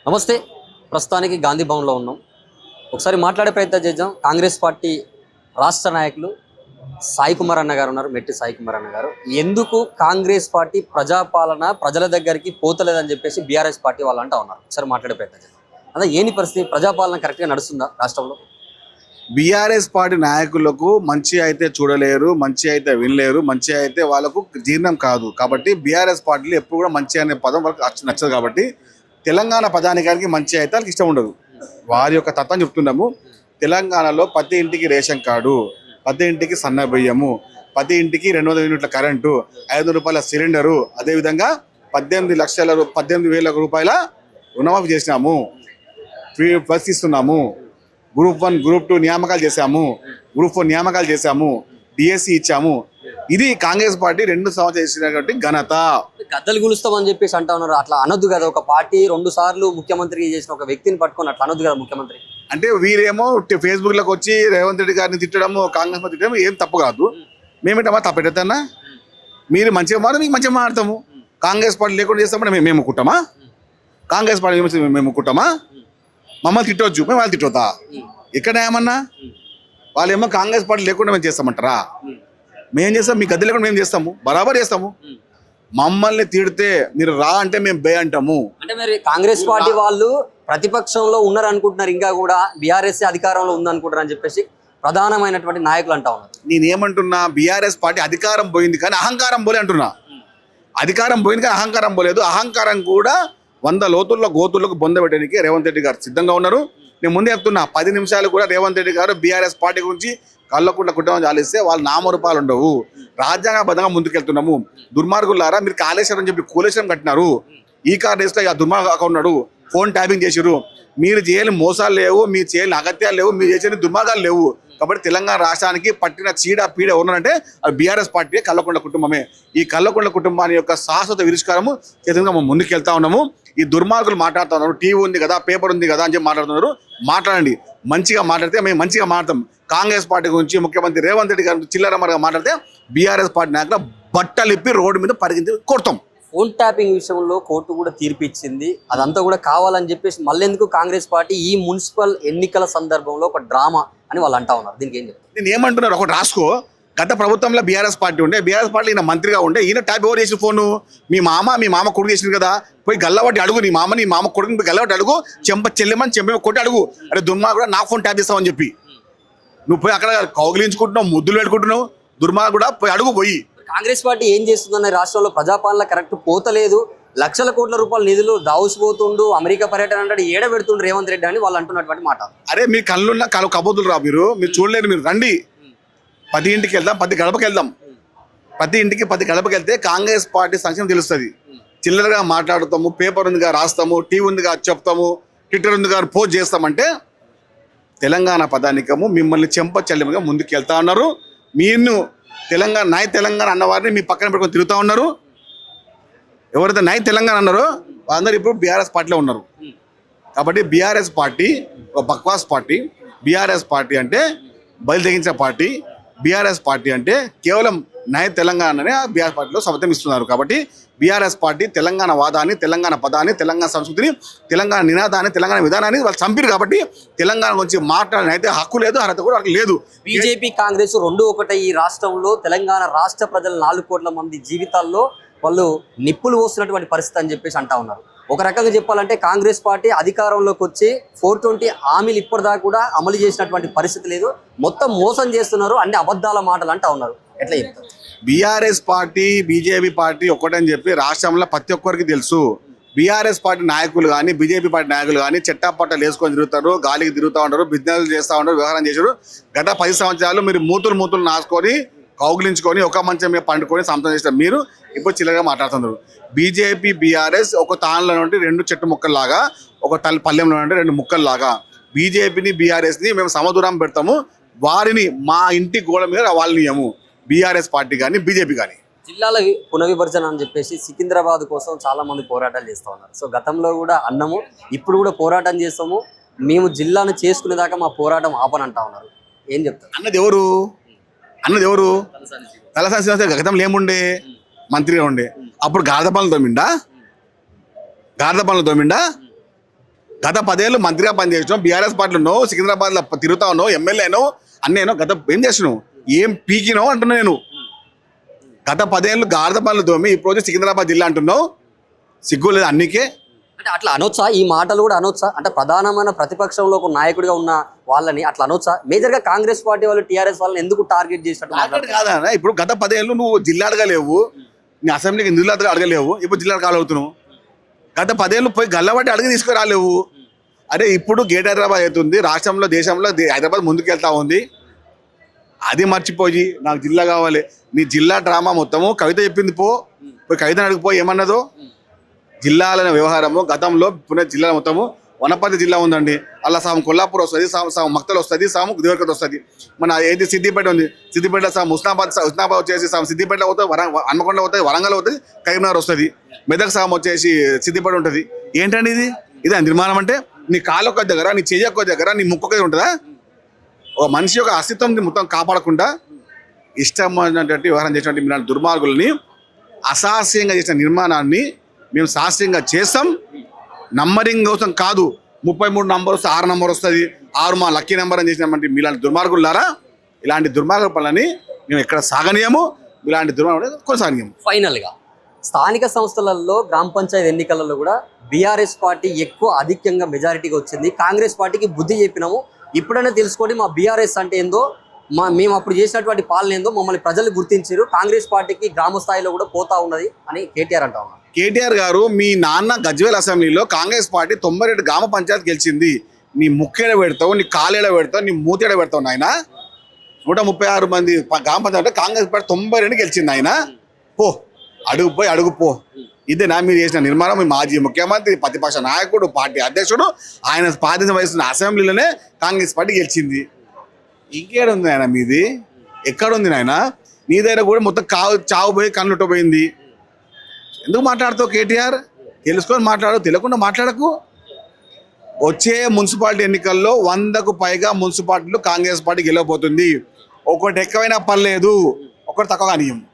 నమస్తే. ప్రస్తుతానికి గాంధీ భవన్లో ఉన్నాం. ఒకసారి మాట్లాడే ప్రయత్నం చేద్దాం. కాంగ్రెస్ పార్టీ రాష్ట్ర నాయకులు సాయి కుమార్ అన్న గారు ఉన్నారు. మెట్టి సాయి కుమార్ అన్న గారు, ఎందుకు కాంగ్రెస్ పార్టీ ప్రజాపాలన ప్రజల దగ్గరికి పోతలేదని చెప్పేసి బీఆర్ఎస్ పార్టీ వాళ్ళు అంటా ఉన్నారు. ఒకసారి మాట్లాడే ప్రయత్నం చేద్దాం. అదే ఏంటి పరిస్థితి? ప్రజాపాలన కరెక్ట్గా నడుస్తుందా రాష్ట్రంలో? బీఆర్ఎస్ పార్టీ నాయకులకు మంచి అయితే చూడలేరు, మంచి అయితే వినలేరు, మంచి అయితే వాళ్ళకు జీర్ణం కాదు. కాబట్టి బీఆర్ఎస్ పార్టీలు ఎప్పుడు కూడా మంచి అనే పదం వాళ్ళకి నచ్చదు. కాబట్టి తెలంగాణ ప్రజానికానికి మంచి అయితే వాళ్ళకి ఇష్టం ఉండదు. వారి యొక్క తత్వం చెప్తున్నాము. తెలంగాణలో ప్రతి ఇంటికి రేషన్ కార్డు, ప్రతి ఇంటికి సన్న బియ్యము, ప్రతి ఇంటికి 200 యూనిట్ల కరెంటు, 5 రూపాయల సిలిండరు, అదేవిధంగా 18,000 రూపాయల రుణమాఫీ చేసినాము, ఫ్రీ బస్ ఇస్తున్నాము, గ్రూప్ 1 గ్రూప్ 2 నియామకాలు చేశాము, గ్రూప్ 4 నియామకాలు చేశాము, డిఎస్సి ఇచ్చాము. ఇది కాంగ్రెస్ పార్టీ 2 సంవత్సరాలు చేసినటువంటి ఘనత. గద్దలు గులుస్తామని చెప్పేసి అంటా ఉన్నారు. అట్లా అనొద్దు కదా. ఒక పార్టీ 2 సార్లు ముఖ్యమంత్రి చేసిన ఒక వ్యక్తిని పట్టుకొని అట్లా అనొద్దు కదా ముఖ్యమంత్రి. అంటే వీరేమో ఫేస్బుక్లోకి వచ్చి రేవంత్ రెడ్డి గారిని తిట్టడము, కాంగ్రెస్ పార్టీ తిట్టడం ఏం తప్పు కాదు. మేమేంటమ్మా తప్పెట్టన్నా? మీరు మంచిగా మాట మీకు మంచిగా మాడతాము. కాంగ్రెస్ పార్టీ లేకుండా చేస్తామంటే మేము కుట్టమా? కాంగ్రెస్ పార్టీ మేము కుట్టమా? మమ్మల్ని తిట్టవచ్చు, మేము వాళ్ళు తిట్టవుతా? ఇక్కడ ఏమన్నా వాళ్ళేమో కాంగ్రెస్ పార్టీ లేకుండా మేము చేస్తామంటారా? మేము చేస్తాం, మీ గద్దె లేకుండా మేము చేస్తాము, బరాబర్ చేస్తాము. మమ్మల్ని తిడితే మీరు రా అంటే మేము బే అంటాము. అంటే మరి కాంగ్రెస్ పార్టీ వాళ్ళు ప్రతిపక్షంలో ఉన్నారు అనుకుంటున్నారు, ఇంకా కూడా బీఆర్ఎస్ అధికారంలో ఉందనుకుంటారు అని చెప్పేసి ప్రధానమైనటువంటి నాయకులు అంటా ఉన్నారు. నేనేమంటున్నా, బీఆర్ఎస్ పార్టీ అధికారం పోయింది కానీ అహంకారం పోలే అంటున్నా. అధికారం పోయింది కానీ అహంకారం పోలేదు. అహంకారం కూడా 100 లోతుల్లో గోతులకు బొందబెట్టడానికి రేవంత్ రెడ్డి గారు సిద్ధంగా ఉన్నారు. నేను ముందే చెప్తున్నా, 10 నిమిషాలు కూడా రేవంత్ రెడ్డి గారు బీఆర్ఎస్ పార్టీ గురించి కళ్ళకుండా కుటుంబం చాలిస్తే వాళ్ళు నామరూపాలు ఉండవు. రాజ్యాంగబద్ధంగా ముందుకెళ్తున్నాము. దుర్మార్గులారా, మీరు కాళేశ్వరం చెప్పి కూలేశ్వరం కట్టినారు. ఈ కార్డేస్లో ఇక దుర్మార్గం ఉన్నాడు, ఫోన్ ట్యాపింగ్ చేసిరు. మీరు చేయని మోసాలు లేవు, మీరు చేయని అగత్యాలు లేవు, మీరు చేసిన దుర్మార్గాలు లేవు. కాబట్టి తెలంగాణ రాష్ట్రానికి పట్టిన చీడ పీడ ఉన్నారంటే అది బీఆర్ఎస్ పార్టీ, కల్లకొండ కుటుంబమే. ఈ కల్లకొండ కుటుంబాన్ని యొక్క శాశ్వత విరుష్కారము చేతంగా మనం ముందుకెళ్తా ఉన్నాము. ఈ దుర్మార్గులు మాట్లాడుతూ ఉన్నారు, టీవీ ఉంది కదా, పేపర్ ఉంది కదా అని చెప్పి మాట్లాడుతున్నారు. మాట్లాడండి, మంచిగా మాట్లాడితే మేము మంచిగా మాట్లాడతాం. కాంగ్రెస్ పార్టీ గురించి ముఖ్యమంత్రి రేవంత్ రెడ్డి గారి చిల్లరమరగా మాట్లాడితే బీఆర్ఎస్ పార్టీ నాయకులు బట్టలిప్పి రోడ్డు మీద పరిగించి కొడతాం. ఫోన్ ట్యాపింగ్ విషయంలో కోర్టు కూడా తీర్పు ఇచ్చింది. అదంతా కూడా కావాలని చెప్పేసి మళ్ళీ ఎందుకు కాంగ్రెస్ పార్టీ ఈ మున్సిపల్ ఎన్నికల సందర్భంలో ఒక డ్రామా అని వాళ్ళు అంటా ఉన్నారు. దీనికి ఏం చెప్తారు? నేను ఏమంటున్నారు, ఒకటి రాసుకో. గత ప్రభుత్వంలో బీఆర్ఎస్ పార్టీ ఉండే, బీఆర్ఎస్ పార్టీ ఈయన మంత్రిగా ఉండే, ఈయన ట్యాప్ ఎవరు చేసిన ఫోను? మీ మామ కొడుకు చేసింది కదా. పోయి గల్లబట్టి అడుగు, నీ మామ కొడుకుని గల్లబట్టి అడుగు, చెల్లెమని కొట్టి అడుగు. అరే దుర్మా కూడా నాకు ఫోన్ ట్యాప్ చేస్తామని చెప్పి నువ్వు పోయి అక్కడ కౌగిలించుకుంటున్నావు, ముద్దులు పెట్టుకుంటున్నావు. దుర్మా కూడా పోయి అడుగు. పోయి కాంగ్రెస్ పార్టీ ఏం చేస్తుందన్న రాష్ట్రంలో ప్రజాపాలన కరెక్ట్ పోతలేదు, లక్షల కోట్ల రూపాయల నిధులు దావుసిపోతుండు, అమెరికా పర్యటన అంటే ఏడ పెడుతుండు రేవంత్ రెడ్డి అని వాళ్ళు అంటున్నటువంటి మాట. అరే మీ కళ్ళున్న కబోతులు రా, మీరు చూడలేరు. మీరు రండి, 10 ఇంటికి వెళ్దాం, 10 గడపకి వెళ్దాం. 10 ఇంటికి 10 గడపకి వెళ్తే కాంగ్రెస్ పార్టీ సంక్షేమం తెలుస్తుంది. చిల్లరగా మాట్లాడుతాము, పేపర్ ఉందిగా రాస్తాము, టీవీ ఉందిగా చెప్తాము, ట్విట్టర్ ఉందిగా పోస్ట్ చేస్తామంటే తెలంగాణ పదానికము మిమ్మల్ని చెంపచెల్లెముగా ముందుకు వెళ్తా ఉన్నారు. మీరు తెలంగాణ అన్నవారిని మీ పక్కన పెట్టుకొని తిరుగుతూ ఉన్నారు. ఎవరైతే తెలంగాణ అన్నారో వాళ్ళందరూ ఇప్పుడు బీఆర్ఎస్ పార్టీలో ఉన్నారు. కాబట్టి బీఆర్ఎస్ పార్టీ ఒక బక్వాస్ పార్టీ. బీఆర్ఎస్ పార్టీ అంటే బయలు తెగించిన పార్టీ. బీఆర్ఎస్ పార్టీ అంటే కేవలం తెలంగాణనే బీఆర్ఎస్ పార్టీలో సమర్థం ఇస్తున్నారు. కాబట్టి బీఆర్ఎస్ పార్టీ తెలంగాణ వాదాన్ని, తెలంగాణ పదాన్ని, తెలంగాణ సంస్కృతిని, తెలంగాణ నినాదాన్ని, తెలంగాణ విధానాన్ని వాళ్ళు చంపిరు. కాబట్టి తెలంగాణ గురించి మాట్లాడిన అయితే హక్కు లేదు, అర్హత కూడా వాళ్ళకి లేదు. బీజేపీ కాంగ్రెస్ 2 ఒకటే. ఈ రాష్ట్రంలో తెలంగాణ రాష్ట్ర ప్రజల 4 కోట్ల మంది జీవితాల్లో వాళ్ళు నిప్పులు పోస్తున్నటువంటి పరిస్థితి అని చెప్పేసి అంటా ఉన్నారు. ఒక రకంగా చెప్పాలంటే కాంగ్రెస్ పార్టీ అధికారంలోకి వచ్చి 420 హామీలు ఇప్పటిదాకా కూడా అమలు చేసినటువంటి పరిస్థితి లేదు. మొత్తం మోసం చేస్తున్నారు, అన్ని అబద్ధాల మాటలు అంటా ఉన్నారు. ఎట్లా చెప్తారు? బీఆర్ఎస్ పార్టీ బీజేపీ పార్టీ ఒక్కటని చెప్పి రాష్ట్రంలో ప్రతి ఒక్కరికి తెలుసు. బీఆర్ఎస్ పార్టీ నాయకులు కానీ బీజేపీ పార్టీ నాయకులు కానీ చెట్టాపట్టలు వేసుకొని తిరుగుతారు, గాలికి తిరుగుతూ ఉంటారు, బిజినెస్ చేస్తూ ఉంటారు, వ్యవహారం చేశారు. గత 10 సంవత్సరాలు మీరు మూతులు నాసుకొని కౌగిలించుకొని ఒక మంచం మీద పండుకొని సంతం చేస్తారు. మీరు ఇప్పుడు చిల్లరగా మాట్లాడుతున్నారు. బీజేపీ బీఆర్ఎస్ ఒక తానులో నుండి 2 చెట్టు ముక్కల్లాగా, ఒక పల్లెంలో నుండి 2 ముక్కల్లాగా. బీజేపీని బీఆర్ఎస్ని మేము సమదూరం పెడతాము, వారిని మా ఇంటి గోడ మీద వాళ్ళనియము. బీఆర్ఎస్ పార్టీ కానీ బీజేపీ కానీ. జిల్లాల పునర్విభజన అని చెప్పేసి సికింద్రాబాద్ కోసం చాలా మంది పోరాటాలు చేస్తూ ఉన్నారు. సో గతంలో కూడా అన్నము, ఇప్పుడు కూడా పోరాటం చేస్తాము, మేము జిల్లాను చేసుకునేదాకా మా పోరాటం ఆపనంటా ఉన్నారు. ఏం చెప్తారు? అన్నది ఎవరు? తలసాని శ్రీనివాస్ గతంలో ఏముండే? మంత్రిగా ఉండే. అప్పుడు గాడిద పనులు తోమిండా? గత 10 ఏళ్ళు మంత్రిగా పనిచేసినావు, బీఆర్ఎస్ పార్టీలో ఉన్నావు, సికింద్రాబాద్లో తిరుగుతా ఉన్నావు, ఎమ్మెల్యేనో అన్నేనో, గత ఏం చేసినావు, ఏం పీకినావు అంటున్నా నేను. గత 10 ఏళ్ళు గాడిద పనులు తోమి ఇప్పుడు సికింద్రాబాద్ జిల్లా అంటున్నావు, సిగ్గు లేదు అన్నికే. అంటే అట్లా అనొచ్చా? ఈ మాటలు కూడా అనొచ్చా? అంటే ప్రధానమైన ప్రతిపక్షంలో ఒక నాయకుడిగా ఉన్న వాళ్ళని అట్లా అనొచ్చా? మేజర్ గా కాంగ్రెస్ పార్టీ వాళ్ళు టీఆర్ఎస్ వాళ్ళని ఎందుకు టార్గెట్ చేసినట్టు మాట్లాడుతున్నారు? కాదా ఇప్పుడు గత 10 ఏళ్ళు నువ్వు జిల్లా అడగలేవు, నీ అసెంబ్లీకి నిధులు అడగలేవు, ఇప్పుడు జిల్లా కాలవుతున్నావు. గత 10 ఏళ్ళు పోయి గల్లబట్టి అడిగి తీసుకురాలేవు. అరే ఇప్పుడు గేట్ హైదరాబాద్ అవుతుంది, రాష్ట్రంలో దేశంలో హైదరాబాద్ ముందుకెళ్తా ఉంది, అది మర్చిపోయి నాకు జిల్లా కావాలి. నీ జిల్లా డ్రామా మొత్తము కవిత చెప్పింది, పోయి కవితను అడిగిపోయి ఏమన్నదో. జిల్లాల వ్యవహారము గతంలో పునే జిల్లా మొత్తము వనపర్తి జిల్లా ఉందండి, అలా సాము కొల్లాపూర్ వస్తుంది, సాము మక్తలు వస్తుంది, సాము దేవరకత వస్తుంది. మన ఏది సిద్దిపేట ఉంది, సిద్దిపేట సాము హుస్నాబాద్ వచ్చేసి సాము సిద్దిపేట అవుతుంది, హన్మకొండ అవుతుంది, వరంగల్ అవుతుంది, కరీంనగర్ వస్తుంది, మెదక్ సాము వచ్చేసి సిద్దిపేట ఉంటుంది. ఏంటండి ఇది నిర్మాణం అంటే? నీ కాలు ఒక్క దగ్గర, నీ చెయ్యి ఒక్క దగ్గర, నీ ముక్కు ఒక్క ఉంటుందా? ఒక మనిషి యొక్క అస్తిత్వం మొత్తం కాపాడకుండా ఇష్టమైనటువంటి వ్యవహారం చేసినటువంటి మీలాంటి దుర్మార్గులని, అశాస్త్రీయంగా చేసిన నిర్మాణాన్ని మేము శాస్త్రీయంగా చేస్తాం. నంబరింగ్ కోసం కాదు, 33 నంబర్ వస్తే 6 నంబర్ వస్తుంది, 6 మా లక్కీ నెంబర్ అని చేసినటువంటి మీలాంటి దుర్మార్గులారా, ఇలాంటి దుర్మార్గ పనులని మేము ఎక్కడ సాగనీయము, ఇలాంటి దుర్మార్గం కొనసాగనీయము. ఫైనల్ గా స్థానిక సంస్థలలో గ్రామ పంచాయతీ ఎన్నికలలో కూడా బీఆర్ఎస్ పార్టీ ఎక్కువ అధికంగా మెజారిటీగా వచ్చింది. కాంగ్రెస్ పార్టీకి బుద్ధి చెప్పినాము, ఇప్పుడైనా తెలుసుకోండి మా బీఆర్ఎస్ అంటే ఏందో, మేము అప్పుడు చేసినటువంటి పాలన ఏందో మమ్మల్ని ప్రజలు గుర్తించారు, కాంగ్రెస్ పార్టీకి గ్రామ స్థాయిలో కూడా పోతా ఉన్నది అని కేటీఆర్ అంటా ఉన్నారు. కేటీఆర్ గారు, మీ నాన్న గజ్వేల్ అసెంబ్లీలో కాంగ్రెస్ పార్టీ 92 గ్రామ పంచాయతీ గెలిచింది. నీ ముక్కేడ పెడతావు, నీ కాలేడ పెడతావు, నీ మూతేడ పెడతావు నాయన. 136 మంది గ్రామ పంచాయతీ కాంగ్రెస్ పార్టీ 92 గెలిచింది ఆయన. అడుగు పో. ఇదేనా మీరు చేసిన నిర్మాణం? మీ మాజీ ముఖ్యమంత్రి, ప్రతిపక్ష నాయకుడు, పార్టీ అధ్యక్షుడు, ఆయన ప్రాతినిధ్యం వహిస్తున్న అసెంబ్లీలోనే కాంగ్రెస్ పార్టీ గెలిచింది. ఇంకేడుంది నాయన మీది? ఎక్కడుంది నాయన? నీ దగ్గర కూడా మొత్తం చావు పోయి కన్నుట పోయింది. ఎందుకు మాట్లాడుతావు కేటీఆర్? తెలుసుకొని మాట్లాడు, తెలియకుండా మాట్లాడకు. వచ్చే మున్సిపాలిటీ ఎన్నికల్లో 100కు పైగా మున్సిపాలిటీలు కాంగ్రెస్ పార్టీ గెలవబోతుంది. ఒకటి ఎక్కువైనా పర్లేదు, ఒకటి తక్కువ కానీయం.